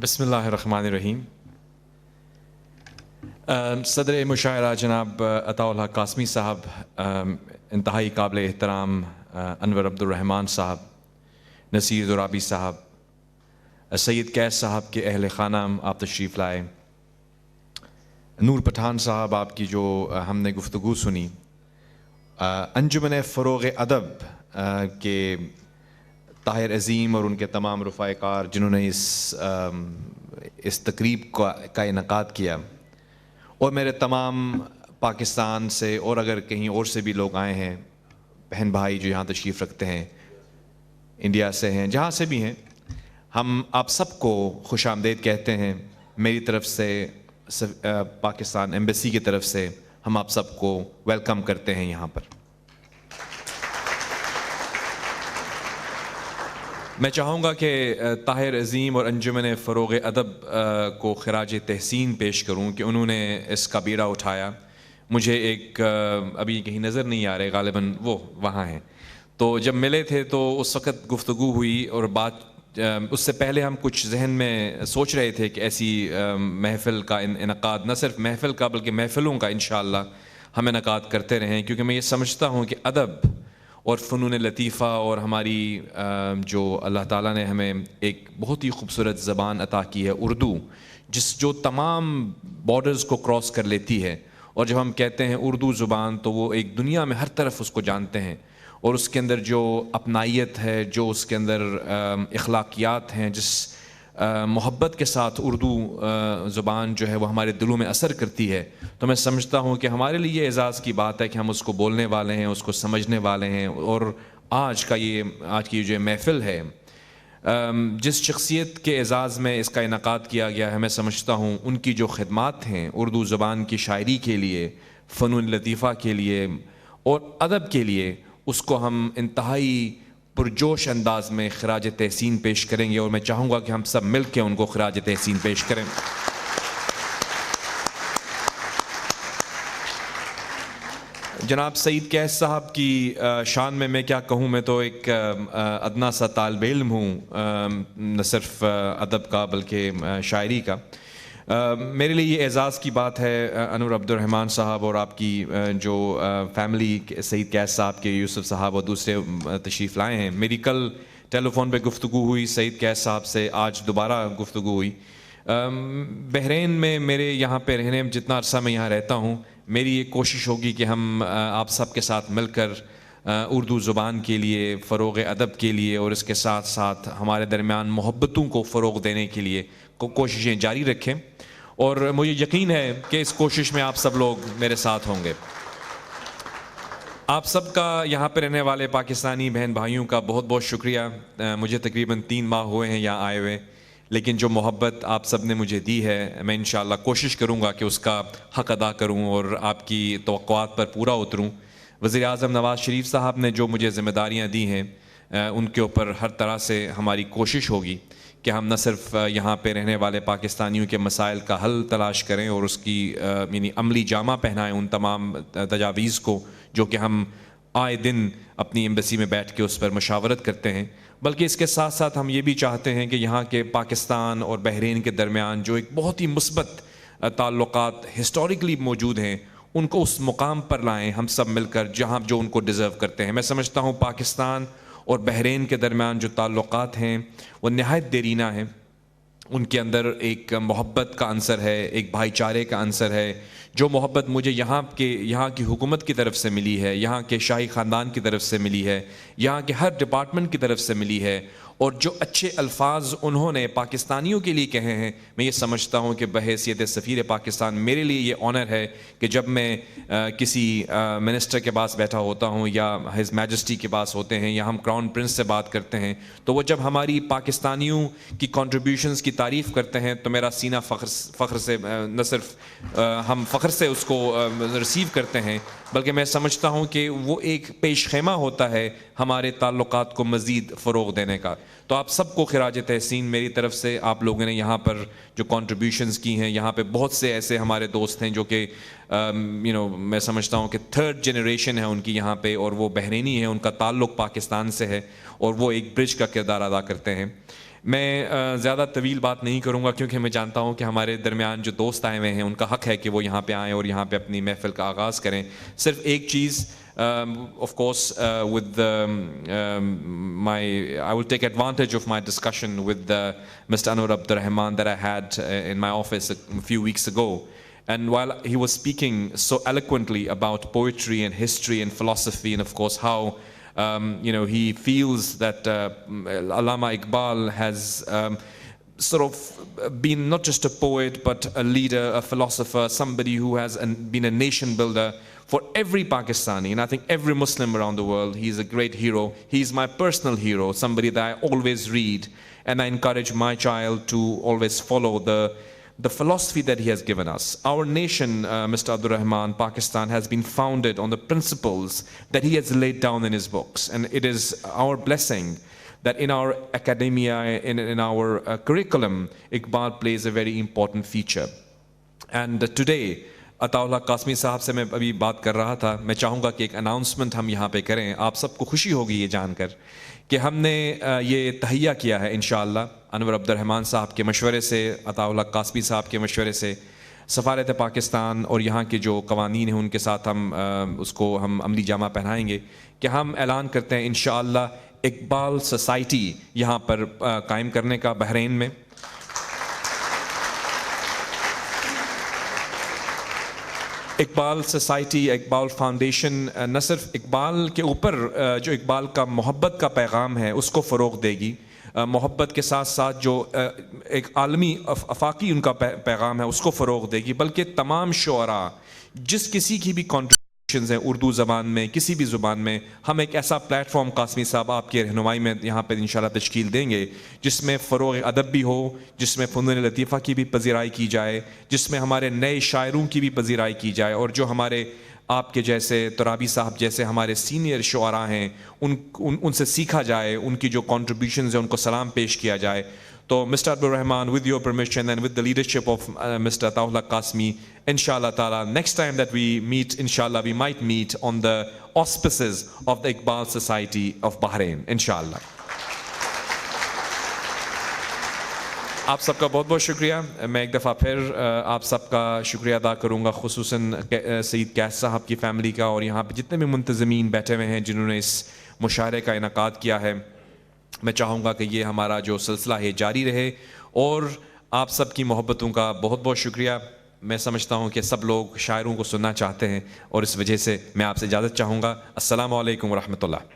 بسم اللہ الرحمن الرحیم. صدر مشاعرہ جناب عطاء الحق قاسمی صاحب، انتہائی قابل احترام انور عبد الرحمن صاحب، نصیر زرابی صاحب، سید قیس صاحب کے اہل خانہ آپ تشریف لائے. نور پٹھان صاحب، آپ کی جو ہم نے گفتگو سنی، انجمن فروغ ادب کے طاہر عظیم اور ان کے تمام رفاع کار جنہوں نے اس تقریب کا انعقاد کیا، اور میرے تمام پاکستان سے اور اگر کہیں اور سے بھی لوگ آئے ہیں، بہن بھائی جو یہاں تشریف رکھتے ہیں، انڈیا سے ہیں، جہاں سے بھی ہیں، ہم آپ سب کو خوش آمدید کہتے ہیں. میری طرف سے پاکستان ایمبیسی کی طرف سے ہم آپ سب کو ویلکم کرتے ہیں یہاں پر. میں چاہوں گا کہ طاہر عظیم اور انجمن فروغ ادب کو خراج تحسین پیش کروں کہ انہوں نے اس کا بیڑا اٹھایا. مجھے ایک ابھی کہیں نظر نہیں آ رہے، غالباً وہ وہاں ہیں، تو جب ملے تھے تو اس وقت گفتگو ہوئی، اور بات اس سے پہلے ہم کچھ ذہن میں سوچ رہے تھے کہ ایسی محفل کا انعقاد، نہ صرف محفل کا بلکہ محفلوں کا انشاءاللہ ہم انعقاد کرتے رہیں، کیونکہ میں یہ سمجھتا ہوں کہ ادب اور فنون لطیفہ اور ہماری جو اللہ تعالیٰ نے ہمیں ایک بہت ہی خوبصورت زبان عطا کی ہے اردو، جو تمام بارڈرز کو کراس کر لیتی ہے. اور جب ہم کہتے ہیں اردو زبان تو وہ ایک دنیا میں ہر طرف اس کو جانتے ہیں، اور اس کے اندر جو اپنائیت ہے، جو اس کے اندر اخلاقیات ہیں، جس محبت کے ساتھ اردو زبان جو ہے وہ ہمارے دلوں میں اثر کرتی ہے، تو میں سمجھتا ہوں کہ ہمارے لیے یہ اعزاز کی بات ہے کہ ہم اس کو بولنے والے ہیں، اس کو سمجھنے والے ہیں. اور آج کی جو محفل ہے، جس شخصیت کے اعزاز میں اس کا انعقاد کیا گیا ہے، میں سمجھتا ہوں ان کی جو خدمات ہیں اردو زبان کی شاعری کے لیے، فنون لطیفہ کے لیے اور ادب کے لیے، اس کو ہم انتہائی پرجوش انداز میں خراج تحسین پیش کریں گے، اور میں چاہوں گا کہ ہم سب مل کے ان کو خراج تحسین پیش کریں. جناب سید قیس صاحب کی شان میں کیا کہوں، میں تو ایک ادنا سا طالب علم ہوں، نہ صرف ادب کا بلکہ شاعری کا. میرے لیے یہ اعزاز کی بات ہے انور عبد الرحمن صاحب اور آپ کی جو فیملی، سید قیس صاحب کے، یوسف صاحب اور دوسرے تشریف لائے ہیں. میری کل ٹیلی فون پہ گفتگو ہوئی سید قیس صاحب سے، آج دوبارہ گفتگو ہوئی. بحرین میں میرے یہاں پہ رہنے میں جتنا عرصہ میں یہاں رہتا ہوں، میری یہ کوشش ہوگی کہ ہم آپ سب کے ساتھ مل کر اردو زبان کے لیے، فروغ ادب کے لیے، اور اس کے ساتھ ساتھ ہمارے درمیان محبتوں کو فروغ دینے کے لیے کوششیں جاری رکھیں. اور مجھے یقین ہے کہ اس کوشش میں آپ سب لوگ میرے ساتھ ہوں گے. آپ سب کا یہاں پہ رہنے والے پاکستانی بہن بھائیوں کا بہت بہت شکریہ. مجھے تقریباً 3 ماہ ہوئے ہیں یہاں آئے ہوئے، لیکن جو محبت آپ سب نے مجھے دی ہے، میں انشاءاللہ کوشش کروں گا کہ اس کا حق ادا کروں اور آپ کی توقعات پر پورا اتروں. وزیر اعظم نواز شریف صاحب نے جو مجھے ذمہ داریاں دی ہیں، ان کے اوپر ہر طرح سے ہماری کوشش ہوگی کہ ہم نہ صرف یہاں پہ رہنے والے پاکستانیوں کے مسائل کا حل تلاش کریں اور اس کی یعنی عملی جامہ پہنائیں ان تمام تجاویز کو جو کہ ہم آئے دن اپنی ایمبیسی میں بیٹھ کے اس پر مشاورت کرتے ہیں، بلکہ اس کے ساتھ ساتھ ہم یہ بھی چاہتے ہیں کہ یہاں کے پاکستان اور بحرین کے درمیان جو ایک بہت ہی مثبت تعلقات ہسٹوریکلی موجود ہیں، ان کو اس مقام پر لائیں ہم سب مل کر جہاں جو ان کو ڈیزرو کرتے ہیں. میں سمجھتا ہوں پاکستان اور بحرین کے درمیان جو تعلقات ہیں وہ نہایت دیرینہ ہیں. ان کے اندر ایک محبت کا عنصر ہے، ایک بھائی چارے کا عنصر ہے. جو محبت مجھے یہاں کی حکومت کی طرف سے ملی ہے، یہاں کے شاہی خاندان کی طرف سے ملی ہے، یہاں کے ہر ڈپارٹمنٹ کی طرف سے ملی ہے، اور جو اچھے الفاظ انہوں نے پاکستانیوں کے لیے کہے ہیں، میں یہ سمجھتا ہوں کہ بحیثیت سفیر پاکستان میرے لیے یہ آنر ہے کہ جب میں کسی منسٹر کے پاس بیٹھا ہوتا ہوں یا ہز میجسٹی کے پاس ہوتے ہیں یا ہم کراؤن پرنس سے بات کرتے ہیں، تو وہ جب ہماری پاکستانیوں کی کنٹریبیوشنز کی تعریف کرتے ہیں تو میرا سینہ فخر سے نہ صرف ہم فخر سے اس کو ریسیو کرتے ہیں، بلکہ میں سمجھتا ہوں کہ وہ ایک پیش خیمہ ہوتا ہے ہمارے تعلقات کو مزید فروغ دینے کا. تو آپ سب کو خراج تحسین میری طرف سے. آپ لوگوں نے یہاں پر جو کنٹریبیوشنز کی ہیں، یہاں پہ بہت سے ایسے ہمارے دوست ہیں جو کہ میں سمجھتا ہوں کہ تھرڈ جنریشن ہے ان کی یہاں پہ، اور وہ بحرینی ہے، ان کا تعلق پاکستان سے ہے، اور وہ ایک برج کا کردار ادا کرتے ہیں۔ میں زیادہ طویل بات نہیں کروں گا کیونکہ میں جانتا ہوں کہ ہمارے درمیان جو دوست آئے ہوئے ہیں ان کا حق ہے کہ وہ یہاں پہ آئیں اور یہاں پہ اپنی محفل کا آغاز کریں۔ صرف ایک چیز of course with I will take advantage of my discussion with Mr. Anwar Abdurrahman that I had in my office a few weeks ago. And while he was speaking so eloquently about poetry and history and philosophy, and of course how he feels that Allama Iqbal has sort of been not just a poet but a leader, a philosopher, somebody who has been a nation builder for every Pakistani, and I think every Muslim around the world. He's a great hero. He's my personal hero, somebody that I always read, and I encourage my child to always follow the philosophy that he has given us. Our nation, Mr. Abdurrahman, Pakistan, has been founded on the principles that he has laid down in his books, and it is our blessing that in our academia, in our curriculum, Iqbal plays a very important feature. And today, Ata Ullah Qasmi صاحب سے میں ابھی بات کر رہا تھا، میں چاہوں گا کہ ایک اناؤنسمنٹ ہم یہاں پہ کریں۔ آپ سب کو خوشی ہوگی یہ جان کر کہ ہم نے یہ تہیہ کیا ہے انشاءاللہ انور عبدالرحمن صاحب کے مشورے سے، عطاء اللہ قاسمی صاحب کے مشورے سے، سفارت پاکستان اور یہاں کے جو قوانین ہیں ان کے ساتھ ہم اس کو ہم عملی جامہ پہنائیں گے کہ ہم اعلان کرتے ہیں انشاءاللہ اقبال سوسائٹی یہاں پر قائم کرنے کا بحرین میں۔ اقبال سوسائٹی، اقبال فاؤنڈیشن نہ صرف اقبال کے اوپر جو اقبال کا محبت کا پیغام ہے اس کو فروغ دے گی، محبت کے ساتھ ساتھ جو ایک عالمی افاقی ان کا پیغام ہے اس کو فروغ دے گی، بلکہ تمام شعراء جس کسی کی بھی کنٹریبیوشنز ہیں اردو زبان میں، کسی بھی زبان میں، ہم ایک ایسا پلیٹ فارم قاسمی صاحب آپ کی رہنمائی میں یہاں پہ انشاءاللہ تشکیل دیں گے جس میں فروغ ادب بھی ہو، جس میں فنون لطیفہ کی بھی پذیرائی کی جائے، جس میں ہمارے نئے شاعروں کی بھی پذیرائی کی جائے، اور جو ہمارے آپ کے جیسے ترابی صاحب جیسے ہمارے سینئر شعراء ہیں ان سے سیکھا جائے، ان کی جو کنٹریبیوشنز ہیں ان کو سلام پیش کیا جائے۔ تو mister Abdulrahman, with your permission and with the leadership of Mr. Ataullah Qasmi, inshallah ta'ala, next time that we meet, inshallah, we might meet on the auspices of the Iqbal Society of Bahrain, inshallah. آپ سب کا بہت بہت شکریہ. میں ایک دفعہ پھر آپ سب کا شکریہ ادا کروں گا، خصوصاً سعید قیس صاحب کی فیملی کا، اور یہاں پہ جتنے بھی منتظمین بیٹھے ہوئے ہیں جنہوں نے اس مشاعرے کا انعقاد کیا ہے. میں چاہوں گا کہ یہ ہمارا جو سلسلہ ہے جاری رہے، اور آپ سب کی محبتوں کا بہت بہت شکریہ. میں سمجھتا ہوں کہ سب لوگ شاعروں کو سننا چاہتے ہیں، اور اس وجہ سے میں آپ سے اجازت چاہوں گا. السلام علیکم ورحمۃ اللہ.